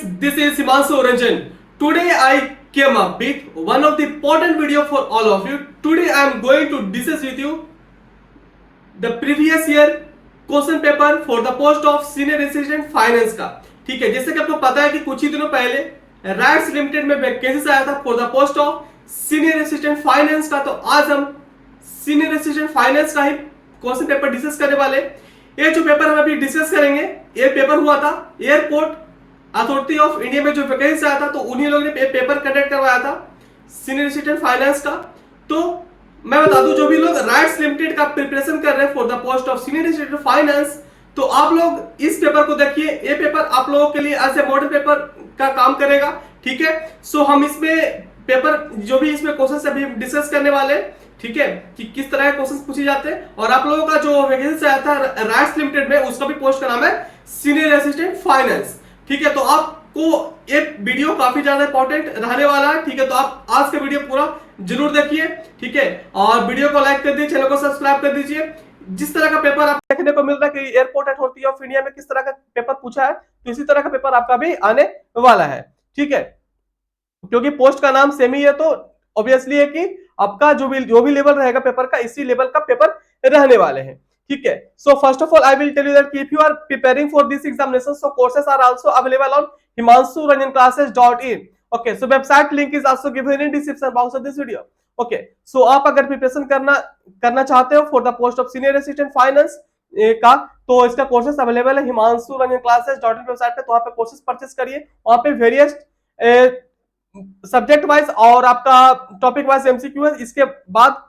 guys, this is Himanshu Ranjan. Today I came up with one of the important video for all of you. Today I am going to discuss with you the previous year question paper for the post of senior assistant finance का। ठीक है, जैसे कि आपको पता है कि कुछ ही दिनों पहले राइट्स लिमिटेड में वैकेंसीज आया था for the post of senior assistant finance का। तो आज हम सीनियर असिस्टेंट फाइनेंस का ही क्वेश्चन पेपर डिस्कस करने वाले। ये जो पेपर हम अभी डिस्कस करेंगे, ये पेपर हुआ था एयरपोर्ट अथॉरिटी ऑफ इंडिया में जो वैकेंसी आया था, तो उन्हीं लोगों ने पेपर कंडक्ट करवाया था सीनियर असिस्टेंट फाइनेंस का। तो मैं बता दूं, जो भी लोग राइट्स लिमिटेड का प्रिपरेशन कर रहे हैं for the post of senior assistant finance, तो आप लोग इस पेपर को देखिए। ये पेपर आप लोगों के लिए एज ए मॉडल पेपर का काम करेगा। ठीक है, सो हम इसमें पेपर जो भी इसमें क्वेश्चन अभी डिस्कस करने वाले हैं, ठीक है, कि किस तरह के क्वेश्चन पूछे जाते हैं। और आप लोगों का जो वैकेंसी आया था राइट्स लिमिटेड में, उसका भी पोस्ट का नाम है सीनियर असिस्टेंट फाइनेंस। ठीक है, तो आपको ये वीडियो काफी ज्यादा इंपॉर्टेंट रहने वाला है। ठीक है, तो आप आज का वीडियो पूरा जरूर देखिए। ठीक है, और वीडियो को लाइक कर दीजिए, चैनल को सब्सक्राइब कर दीजिए। जिस तरह का पेपर आप देखने को मिल रहा है कि एयरपोर्ट अथॉरिटी ऑफ इंडिया में किस तरह का पेपर पूछा है, तो इसी तरह का पेपर आपका भी आने वाला है। ठीक है, क्योंकि पोस्ट का नाम सेम ही है, तो ऑब्वियसली है कि आपका जो भी लेवल रहेगा पेपर का, इसी लेवल का पेपर रहने वाले हैं। ठीक है, so first of all I will tell you that if you are preparing for this examination, so courses are also available on himansuranjanclasses.in. Okay, so website link is also given in description box of this video. Okay, so आप अगर preparation करना चाहते हो for the post of senior assistant finance का, तो इसका courses available है himansuranjanclasses.in website पे। तो वहां पे कोर्सेस परचेस करिए, वहां पे वेरियस सब्जेक्ट वाइज और आपका टॉपिक वाइज एमसीक्यू है। इसके बाद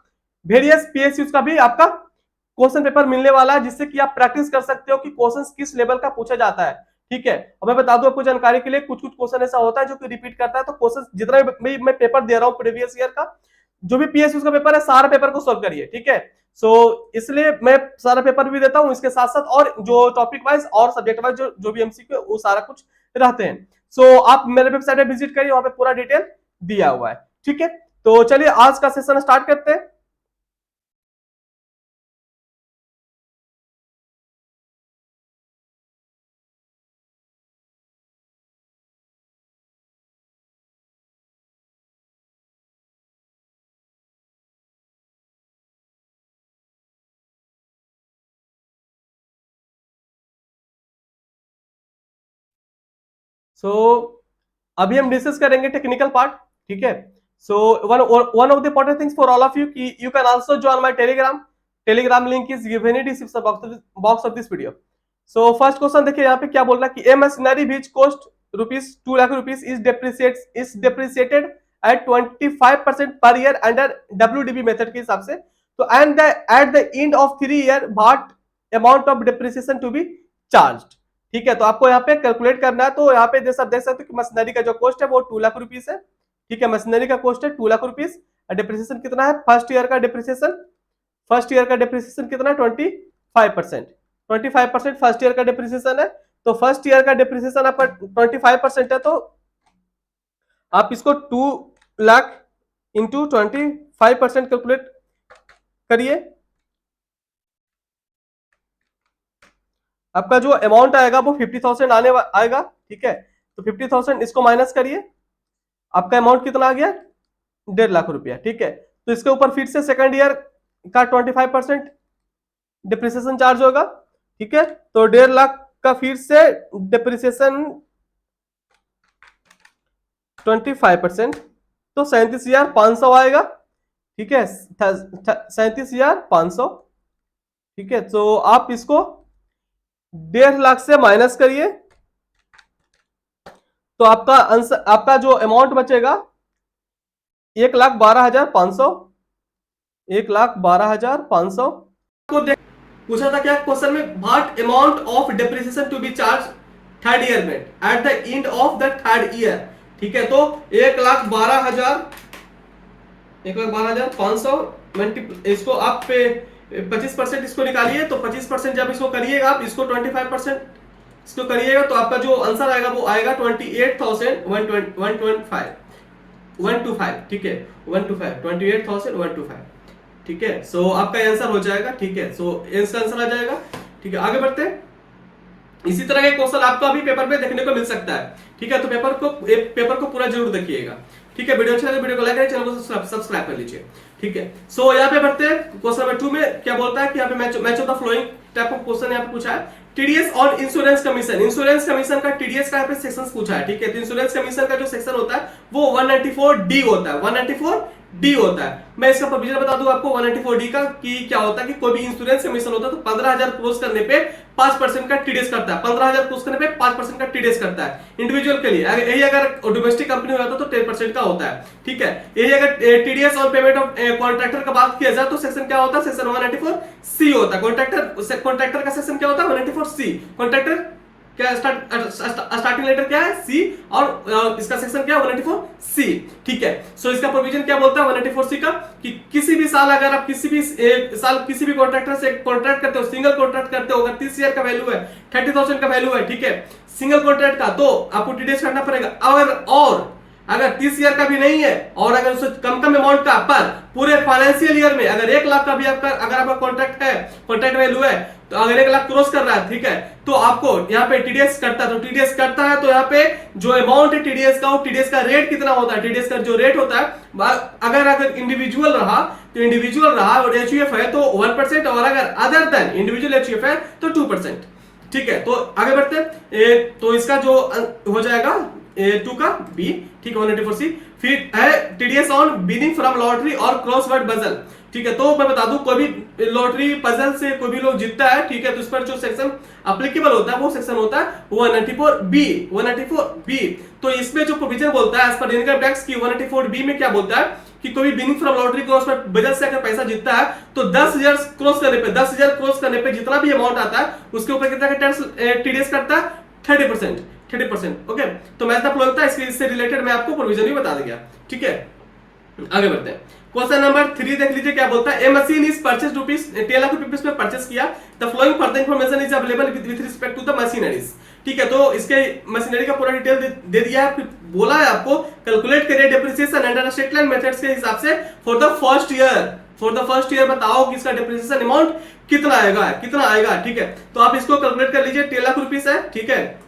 वेरियस पीएसयूज का भी आपका क्वेश्चन पेपर मिलने वाला है, जिससे कि आप प्रैक्टिस कर सकते हो कि क्वेश्चंस किस लेवल का पूछा जाता है। ठीक है, और मैं बता दूं आपको जानकारी के लिए, कुछ क्वेश्चन ऐसा होता है जो कि रिपीट करता है। तो क्वेश्चन जितना भी मैं पेपर दे रहा हूं प्रीवियस ईयर का, जो भी पीएसयू का पेपर है, सारा पेपर को सॉल्व करिए। ठीक है, सो इसलिए मैं सारा पेपर भी देता हूं, इसके साथ साथ और जो टॉपिक वाइज और सब्जेक्ट वाइज जो भी एमसीक्यू है, वो सारा कुछ रहते हैं। सो आप मेरे वेबसाइट पे विजिट करिए, वहां पे पूरा डिटेल दिया हुआ है। ठीक है, तो चलिए आज का सेशन स्टार्ट करते हैं। सो अभी हम डिस्कस करेंगे टेक्निकल पार्ट। ठीक है, so one of the important things for all of you कि you can also join my telegram link is given in description box of this video. So first question देखिए, यहाँ पे क्या बोल रहा है कि a machinery which cost rupees 2 lakh rupees is depreciated at 25% per year under WDB method के हिसाब से। तो and at the end of 3 year what amount of depreciation to be charged. ठीक है, तो आपको यहाँ पे कैलकुलेट करना है। तो यहाँ पे जैसे आप देख सकते हो कि मशीनरी का जो कॉस्ट है वो 2 लाख रुपीज है। ठीक है, मशीनरी का कॉस्ट है 2 लाख रुपीज। डिप्रिसिएशन कितना है? फर्स्ट ईयर का डिप्रिसिएशन कितना है? 25%। 25% फर्स्ट ईयर का डिप्रिसिएशन है। तो फर्स्ट ईयर का डिप्रिसिएशन आपका 25% है, तो आप इसको 2 लाख इंटू 25% कैलकुलेट करिए। आपका जो अमाउंट आएगा वो 50,000 आएगा। ठीक है, तो 50,000 इसको माइनस करिए, आपका अमाउंट कितना आ गया? 1.5 लाख रुपया। ठीक है, तो इसके ऊपर फिर से सेकंड ईयर का 25% डिप्रिसिएशन चार्ज होगा। ठीक है, तो 1.5 लाख का फिर से डिप्रिसिएशन 25%, तो 37,500 आएगा। ठीक है, 37,500। ठीक है, तो आप इसको 1.5 लाख से माइनस करिए, तो आपका जो अमाउंट बचेगा 1,12,500। 1,12,500 को पूछा था क्या क्वेश्चन में? What amount of depreciation to be charge third year में at the end of the third year. ठीक है, तो 1,12,500 इसको आप पे 25% इसको निकालिए। तो 25% जब इसको करिएगा, आप इसको 25% इसको करिएगा, तो आपका जो आंसर आएगा वो आएगा 28,125। ठीक है, 28,125। ठीक है, सो आपका आंसर हो जाएगा। ठीक है, सो इसका आंसर आ जाएगा। ठीक है, आगे बढ़ते हैं। इसी तरह के क्वेश्चन आपको अभी पेपर में देखने को मिल सकता है, ठीक है। तो पेपर को पूरा जरूर देखिएगा, ठीक है। वीडियो अच्छा लगे वीडियो को लाइक करें, चैनल को सब्सक्राइब कर लीजिए, ठीक है। सो यहाँ पे बढ़ते हैं क्वेश्चन नंबर 2 में। क्या बोलता है कि यहाँ पे match of the flowing type of question यहाँ पे पूछा है। टीडीएस और इंश्योरेंस कमीशन, इंश्योरेंस कमीशन का टीडीएस का यहाँ पे सेक्शन पूछा है, ठीक है। तो इंश्योरेंस कमीशन का जो सेक्शन होता है वो 194D होता है, 194D होता है। मैं इसका प्रोविजन बता दूं आपको 194D का कि क्या होता है कि कोई भी इंश्योरेंस कमीशन होता है तो 15,000 क्रॉस करने पे 5% का टीडीएस करता है, 15,000 क्रॉस करने पे 5% का टीडीएस करता है इंडिविजुअल के लिए। यही अगर डोमेस्टिक कंपनी होता तो 10% का होता है, ठीक है। यही अगर टीडीएस और पेमेंट ऑफ कॉन्ट्रैक्टर का बात किया जाए तो सेक्शन क्या होता है, सेक्शन 194C होता है। कॉन्ट्रैक्टर का सेक्शन क्या होता है, 194C। कॉन्ट्रैक्टर क्या स्टार्टिंग लेटर क्या है, सी, और इसका सेक्शन क्या है, 194C, ठीक है। सो इसका प्रोविजन क्या बोलता है 194C का कि किसी भी साल अगर आप किसी भी कॉन्ट्रैक्टर से कॉन्ट्रैक्ट करते हो, सिंगल कॉन्ट्रैक्ट करते हो, अगर 30,000 का वैल्यू है, 30,000 का वैल्यू है, ठीक है, सिंगल कॉन्ट्रैक्ट का, तो आपको टीडीएस करना पड़ेगा। अगर 30,000 का भी नहीं है और अगर उससे कम अमाउंट का, पर पूरे फाइनेंशियल ईयर में अगर 1 लाख का भी आपका कॉन्ट्रैक्ट है, कॉन्ट्रैक्ट वैल्यू है, तो अगर 1 लाख क्रॉस कर रहा है, ठीक है, तो आपको यहाँ पे टीडीएस करता है। तो टीडीएस करता है तो यहाँ पे जो अमाउंट है टीडीएस का, वो टीडीएस का रेट कितना होता है, टीडीएस का जो रेट होता है, अगर इंडिविजुअल रहा तो इंडिविजुअल रहा और एचयूएफ है तो 1%, और अगर अदर देन इंडिविजुअल एचयूएफ है तो 2%, ठीक है। तो आगे बढ़ते हैं। तो इसका जो हो जाएगा 2 का बी, ठीक है, 194C। फिर है TDS on winning from lottery और क्रॉसवर्ड पजल, ठीक है। तो मैं बता दूं कोई भी लॉटरी पजल से कोई भी लोग जीतता है, ठीक है, तो इस पर जो सेक्शन एप्लीकेबल होता है वो सेक्शन होता है 194B, 194B। तो इसमें जो प्रोविजन बोलता है एज पर इनकम टैक्स की 194B में क्या बोलता है कि कोई winning from lottery crossword puzzle से अगर पैसा जीतता है तो 10,000 क्रॉस करने पे जितना भी अमाउंट आता है उसके ऊपर कितना टैक्स टीडीएस करता है, 30%, ओके। तो मैच द फ्लोइंग था, इससे रिलेटेड मैं आपको प्रोविजन भी बता दिया, ठीक है। आगे बढ़ते हैं। क्वेश्चन नंबर 3 देख लीजिए क्या बोलता है। A machine is purchase ₹10 lakh में परचेस किया। The following further information is available with respect to the machineries, ठीक है। तो इसके मशीनरी का पूरा डिटेल दे दिया है, बोला है आपको कैलकुलेट करिए depreciation under straight line methods के हिसाब से फॉर द फर्स्ट ईयर बताओ कि इसका डेप्रिसिएशन अमाउंट कितना आएगा, ठीक है। तो आप इसको कैलकुलेट कर लीजिए। 10 लाख रुपीस है, ठीक है,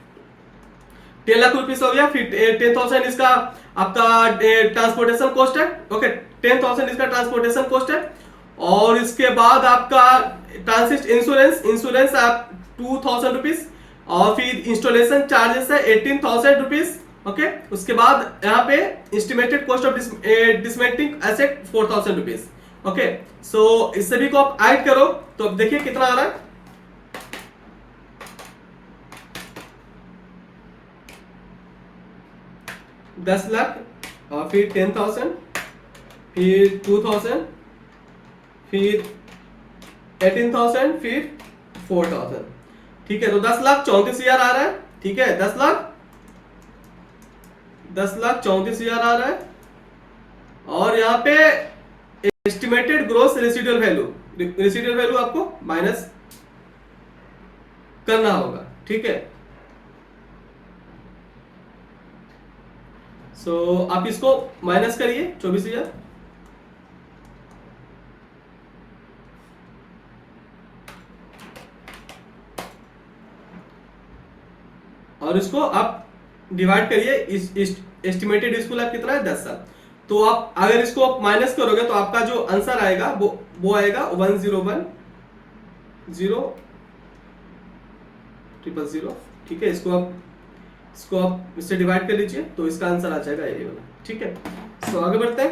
10 लाख रुपीस हो गया। फिर 10,000 इसका आपका ट्रांसपोर्टेशन कॉस्ट है, ओके, 10,000 इसका ट्रांसपोर्टेशन कॉस्ट है। और इसके बाद आपका ट्रांसिट इंश्योरेंस आप 2,000 रुपीस, और फिर इंस्टॉलेशन चार्जेस है 18,000 रुपीस, ओके। उसके बाद यहाँ पे estimated cost of dismantling asset 4,000 rupees, okay. So इस सभी को आप ऐड करो तो अब देखिए कितना आ रहा है। 10 लाख, और फिर 10,000, फिर 2,000, फिर 18,000, फिर 4,000, ठीक है। तो 10,34,000 आ रहा है, ठीक है, 10,34,000 आ रहा है। और यहाँ पे एस्टिमेटेड ग्रोस रेसिडुअल वैल्यू आपको माइनस करना होगा, ठीक है। सो आप इसको माइनस करिए 24,000, और इसको आप डिवाइड करिए। इस एस्टिमेटेड स्कूल आप कितना है 10 साल। तो आप अगर इसको आप माइनस करोगे तो आपका जो आंसर आएगा वो आएगा 101,000,000, ठीक है। इसको आप इससे डिवाइड कर लीजिए तो इसका आंसर आ जाएगा ये वाला, ठीक है। सो आगे बढ़ते हैं।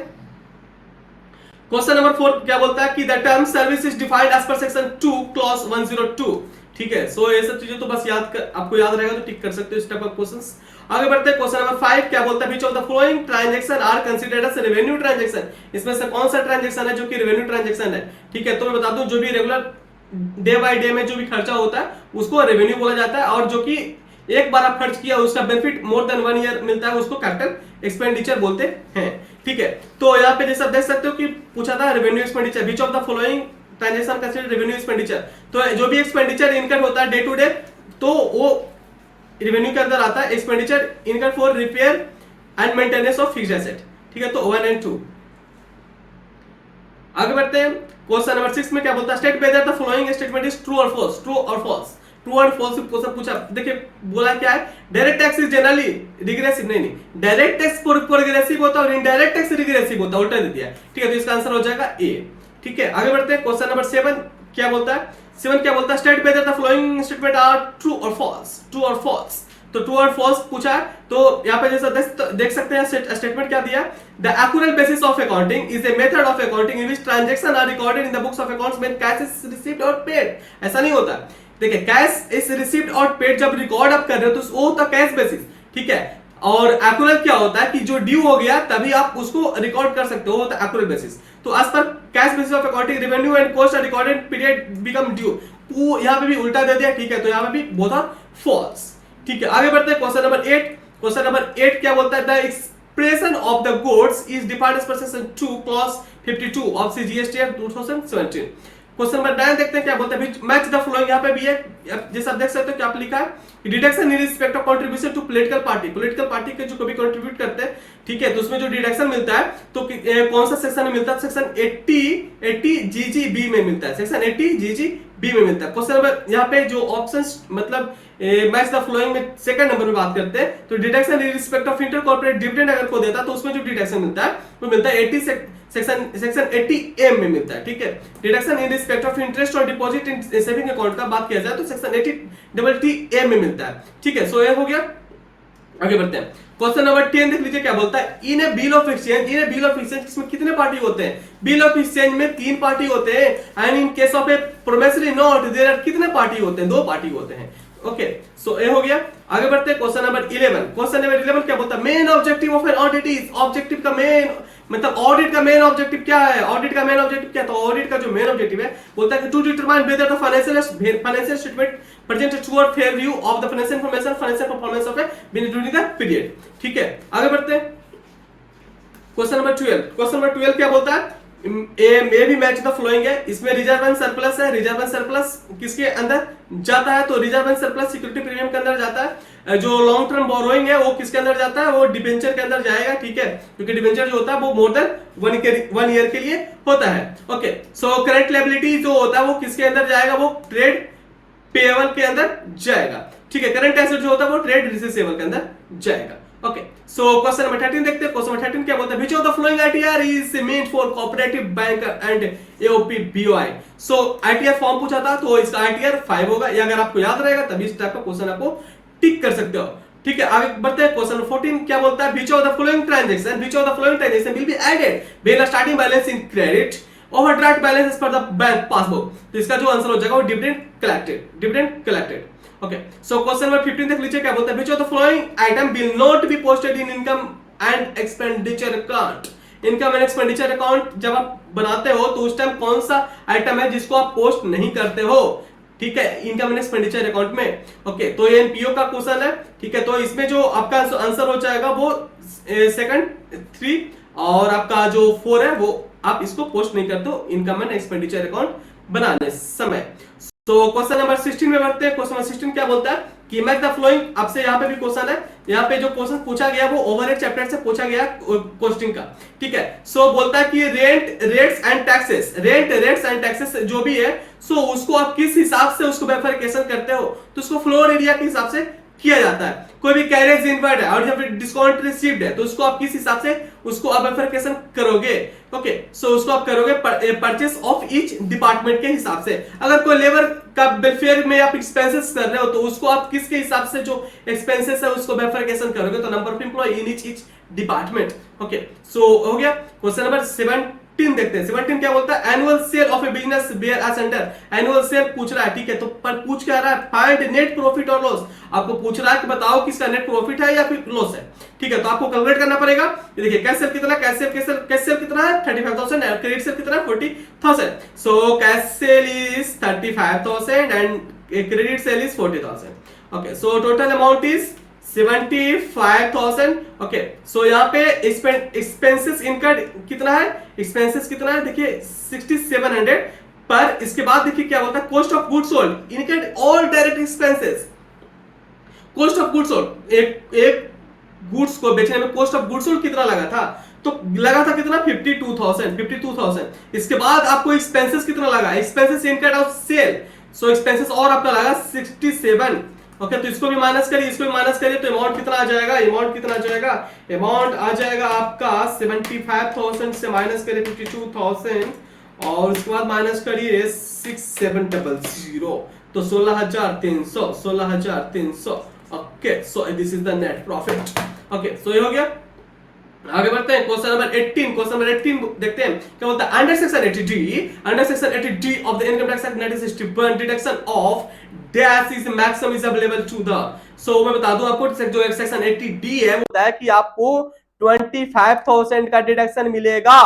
क्वेश्चन नंबर 4 क्या बोलता है कि the term service is defined as per section 2 clause 102, ठीक है। सो ये सब चीजें तो बस आपको याद रहेगा तो टिक कर सकते हो इस टाइप ऑफ क्वेश्चंस। आगे बढ़ते हैं। क्वेश्चन नंबर 5 क्या बोलता है, which of the following transaction are considered as revenue transaction. इसमें से कौन सा ट्रांजैक्शन है जो कि रेवेन्यू ट्रांजैक्शन है, ठीक है। तो मैं बता दूं जो भी रेगुलर डे बाय डे में जो भी खर्चा होता है उसको रेवेन्यू बोला जाता है, और जो कि एक बार आप खर्च किया उसका बेनिफिट मोर देन 1 ईयर मिलता है उसको कैपिटल एक्सपेंडिचर बोलते हैं, ठीक है। तो यहाँ पे जैसे आप देख सकते हो कि पूछा था revenue expenditure, which of the following transaction considered revenue expenditure. तो जो भी एक्सपेंडिचर इनकम होता है डे टू डे तो वो रेवेन्यू के अंदर आता है। Expenditure income for repair and maintenance of fixed asset, ठीक है। तो 1 and 2। आगे बढ़ते हैं। क्वेश्चन नंबर 6 में क्या बोलता है, state whether the following statement is true और फॉल्स, ट्रू और फॉल्स क्वेश्चन पूछा, देखिए बोला क्या है, direct tax is generally regressive, नहीं डायरेक्ट टैक्स प्रोग्रेसिव होता है और इनडायरेक्ट टैक्स रिग्रेसिव होता है, उल्टा दे दिया है, ठीक है, तो इसका आंसर हो जाएगा ए। ठीक है, आगे बढ़ते हैं, क्वेश्चन नंबर 7 क्या बोलता है, 7 क्या बोलता है, state whether the following statement are true और फॉल्स, ट्रू और फॉल्स, तो ट्रू और फॉल्स पूछा है, तो यहाँ पे जैसा देख सकते हैं स्टेटमेंट क्या दिया, the accurate basis of accounting is a method of accounting in which transaction are recorded in the books of accounts when cash is received और पेड। ऐसा नहीं होता, देखिए कैश इज रिसीव्ड और पेड जब रिकॉर्ड आप कर रहे हो तो वो होता कैश बेसिस, ठीक है, और एक्यूरेट क्या होता है कि जो ड्यू हो गया तभी आप उसको रिकॉर्ड कर सकते हो, होता है एक्यूरेट बेसिस। तो as per cash basis of accounting revenue and cost are recorded period become due, यहाँ पे भी उल्टा दे दिया, ठीक है, तो यहाँ पे भी बोथ आर फॉल्स। ठीक है, आगे बढ़ते हैं, क्वेश्चन नंबर 8, क्वेश्चन नंबर 8 क्या बोलता है, the expression of the goods is defined as per section 2 clause 52 of CGST act 2017। Question number 9 देखते हैं क्या बोलता है, मैच द फ्लोइंग, यहाँ पे भी है, जैसे आप देख सकते हो क्या लिखा है, deduction in respect of contribution to political party, political party के जो कभी कंट्रीब्यूट करते हैं, ठीक है, तो उसमें जो डिडक्शन मिलता है तो कौन सा सेक्शन में मिलता है, सेक्शन 80 जीजीबी में मिलता है, सेक्शन 80 जीजीबी में मिलता है। क्वेश्चन नंबर यहाँ पे जो ऑप्शंस मतलब मैच द फ्लोइंग में सेकंड नंबर में बात करते हैं, तो deduction in respect of inter corporate dividend अगर को देता तो उसमें जो डिडक्शन मिलता है वो मिलता है 80 सेक्शन 80 में मिलता है, ठीक है। Deduction in respect of interest और डिपॉजिट इन सेविंग अकाउंट का बात किया जाए तो सेक्शन 80 में मिलता है, ठीक है, सो ये हो गया। आगे बढ़ते हैं, क्वेश्चन नंबर 10 देख लीजिए क्या बोलता है, in a bill of exchange, in a bill of exchange इसमें कितने पार्टी होते हैं, बिल ऑफ एक्सचेंज में 3 पार्टी होते हैं, and in case of a promissory note there are कितने पार्टी होते हैं, 2 पार्टी होते हैं, ओके, सो ये हो गया। आगे बढ़ते हैं, क्वेश्चन नंबर 11, क्वेश्चन नंबर 11 क्या बोलता है, main objective of an audit is, objective का मेन मतलब ऑडिट का मेन ऑब्जेक्टिव क्या है, ऑडिट का मेन ऑब्जेक्टिव क्या है, तो ऑडिट का जो मेन ऑब्जेक्टिव है बोलता है कि to determine whether the financial statement present true और fair view of the financial information, financial performance of a business during the period, ठीक है। आगे बढ़ते हैं, क्वेश्चन नंबर 12, क्वेश्चन नंबर 12 क्या बोलता है, ए भी मैच द फ्लोइंग है, इसमें रिजर्व एंड सरप्लस है, रिजर्व एंड सरप्लस किसके अंदर जाता है, तो reserve and surplus security premium के अंदर जाता है, जो लॉन्ग टर्म बोरोइंग है वो किसके अंदर जाता है, वो डिबेंचर के अंदर जाएगा, ठीक है, क्योंकि डिबेंचर जो होता है वो मोर देन 1 ईयर के लिए होता है, ओके। सो करंट लायबिलिटी जो होता है वो किसके अंदर जाएगा, वो ट्रेड पेएबल के अंदर जाएगा, ठीक है, करंट एसेट जो होता है वो ट्रेड रिसीवेबल के अंदर जाएगा, ओके। सो क्वेश्चन नंबर 13 देखते हैं, क्वेश्चन नंबर 13 क्या बोलता है, which of the flowing ITR is meant for cooperative bank and AOP BOI. So ITR form पूछा था तो इसका आईटीआर 5 होगा, ये अगर आपको याद रहेगा तभी इस टाइप का क्वेश्चन आपको टिक कर सकते हो, ठीक है। आगे बढ़ते हैं, क्वेश्चन नंबर 14 क्या बोलता है, which of the following transaction will be added when starting balance in credit overdraft balance as per the bank passbook, तो इसका जो आंसर हो जाएगा वो dividend collected, okay. So question number 15 देख लीजिए क्या बोलता है, which of the following item will not be posted in income and expenditure account. Income and expenditure account जब आप बनाते हो तो उस टाइम कौन सा आइटम है जिसको आप पोस्ट नहीं करते हो, ठीक है, इनकम एंड एक्सपेंडिचर अकाउंट में, ओके। तो ये एनपीओ का क्वेश्चन है, ठीक है, तो इसमें जो आपका आंसर हो जाएगा वो सेकंड 3 और आपका जो 4 है वो आप इसको पोस्ट नहीं करते हो इनकम एंड एक्सपेंडिचर अकाउंट बनाने समय। तो क्वेश्चन नंबर 16 में बढ़ते हैं, क्वेश्चन नंबर 16 क्या बोलता है कि मैच द फ्लोइंग, आपसे यहाँ पे भी क्वेश्चन है, यहाँ पे जो क्वेश्चन पूछा गया वो ओवरहेड चैप्टर से पूछा गया क्वेश्चन का, ठीक है। सो बोलता है कि रेट्स एंड टैक्सेस जो भी है, सो उसको आप किस हिसाब से उसको वेरिफिकेशन करते हो, तो उसको फ्लोर एरिया के हिसाब से किया जाता है। कोई भी कैरेज इनवर्ड है और जब डिस्काउंट रिसीव्ड है तो उसको आप किस हिसाब से उसको आप वेरिफिकेशन करोगे, ओके। सो उसको आप करोगे परचेस ऑफ ईच डिपार्टमेंट के हिसाब से। अगर कोई लेबर का वेलफेयर में आप एक्सपेंसेस कर रहे हो तो उसको आप किसके हिसाब से जो एक्सपेंसेस है उसको वेरिफिकेशन करोगे, तो number of employ in each department, okay. So हो गया। क्वेश्चन नंबर 17 देखते हैं, 17 क्या बोलता है, annual sale of a business bear as under, annual sale पूछ रहा है, ठीक है, तो पर पूछ क्या रहा है, फाइंड नेट प्रॉफिट और लॉस, आपको पूछ रहा है कि बताओ किसका नेट प्रॉफिट है या फिर लॉस है, ठीक है, तो आपको कैलकुलेट करना पड़ेगा। ये देखिए कैश सेल कितना, कैश सेल कितना है 35,000 और क्रेडिट सेल कितना है 40,000। So cash sale is 35,000 and credit sale is 40,000, okay. So total amount is 75,000, okay. So यहाँ पे एक्सपेंसेस इनकर्ड कितना है, एक्सपेंसेस कितना है देखिए 6,700, पर इसके बाद देखिए क्या बोलता है, cost of goods sold incurred all direct expenses, cost of goods sold, एक गुड्स को बेचने में कॉस्ट ऑफ गुड्स सोल्ड कितना लगा था, तो लगा था कितना 52,000। इसके बाद आपको एक्सपेंसेस कितना लगा, expenses incurred of sale, so expenses और आपका लगा 67। ओके, तो इसको भी माइनस करिए, इसको भी माइनस करिए, तो अमाउंट कितना आ जाएगा, अमाउंट कितना आ जाएगा, अमाउंट आ जाएगा आपका 75,000 से माइनस करिए 52,000 और उसके बाद माइनस करिए 6700, तो 16,300। Okay, so this is the net profit. Okay, so ये हो गया। आगे बढ़ते हैं, क्वेश्चन नंबर 18। क्वेश्चन नंबर 18 देखते हैं क्या बोलता है। Under section 80D of the income tax act 1961 deduction of dash is maximum is available to the. So मैं बता दूं आपको, जो सेक्शन 80D है वो होता है कि आपको 25,000 का डिडक्शन मिलेगा।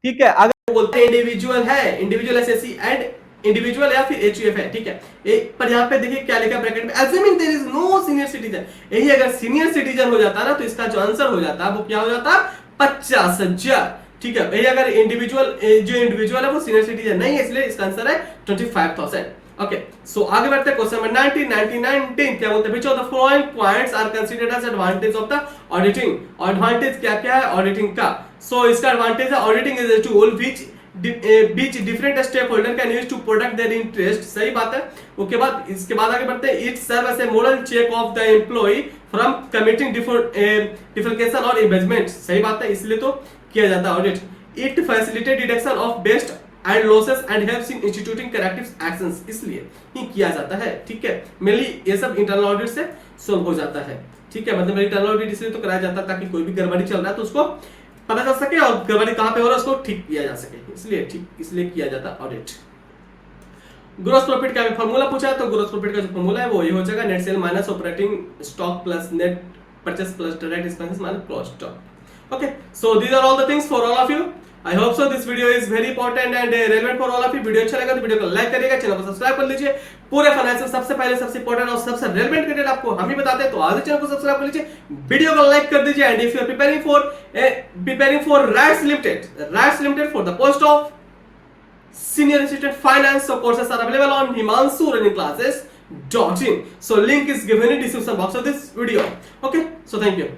ठीक है, अगर बोलते हैं इंडिविजुअल है, इंडिविजुअल एसएससी एंड इंडिविजुअल या फिर एचयूएफ है, ठीक है। पर यहाँ पे देखिए क्या लिखा ब्रैकेट में, assuming there is no senior citizen. यही अगर सीनियर सिटीजन हो जाता ना तो इसका जो आंसर हो जाता वो क्या हो जाता, 50,000। ठीक है, यही अगर इंडिविजुअल है वो सीनियर सिटीजन नहीं है, इसलिए इसका आंसर है 25,000। ओके, सो आगे बढ़ते हैं, क्वेश्चन नंबर 19 क्या बोलते हैं, which of the following points are considered as advantage of the auditing. Advantage क्या क्या है ऑडिटिंग का। सो इसका एडवांटेज है auditing is a tool which different stakeholder can use to protect their interest। सही बात है। उसके बाद इसके बाद आगे बढ़ते हैं, it serve as a moral check of the employee from committing defalcation or evasion। सही बात है, इसलिए तो किया जाता है audit. it facilitate detection of waste and losses and helps in instituting corrective actions, इसलिए ही किया जाता है। ठीक है, मेनली ये सब इंटरनल ऑडिट से सॉल्व हो जाता है। ठीक है, मतलब इंटरनल ऑडिट इसलिए तो कराया जाता है ताकि कोई भी गड़बड़ी चल रहा है तो उसको पता चल सके और गड़बड़ी कहां पे हो रहा है उसको ठीक किया जा सके, इसलिए किया जाता है ऑडिट। ग्रोस प्रॉफिट का भी फार्मूला पूछा है, तो ग्रोस प्रॉफिट का जो फार्मूला है वो ये हो जाएगा, net sale minus operating stock plus net purchase plus direct expenses minus close stock. Okay, so these are all the things for all of you. I hope so this video is very important and relevant for all of you. Video अच्छा लगा तो video को like करिएगा, channel को subscribe कर लीजिए। पूरे financial सबसे पहले सबसे इंपॉर्टेंट और सबसे रेलेवेंट कंटेंट आपको हम ही बताते हैं, तो आज चैनल को सब्सक्राइब कर लीजिए, वीडियो को लाइक कर दीजिए। And if you are preparing for RATS Limited for the post of Senior Assistant Finance, so courses are available on himanshu-learning-classes.in. So link is given in description box of this video. Okay, so thank you.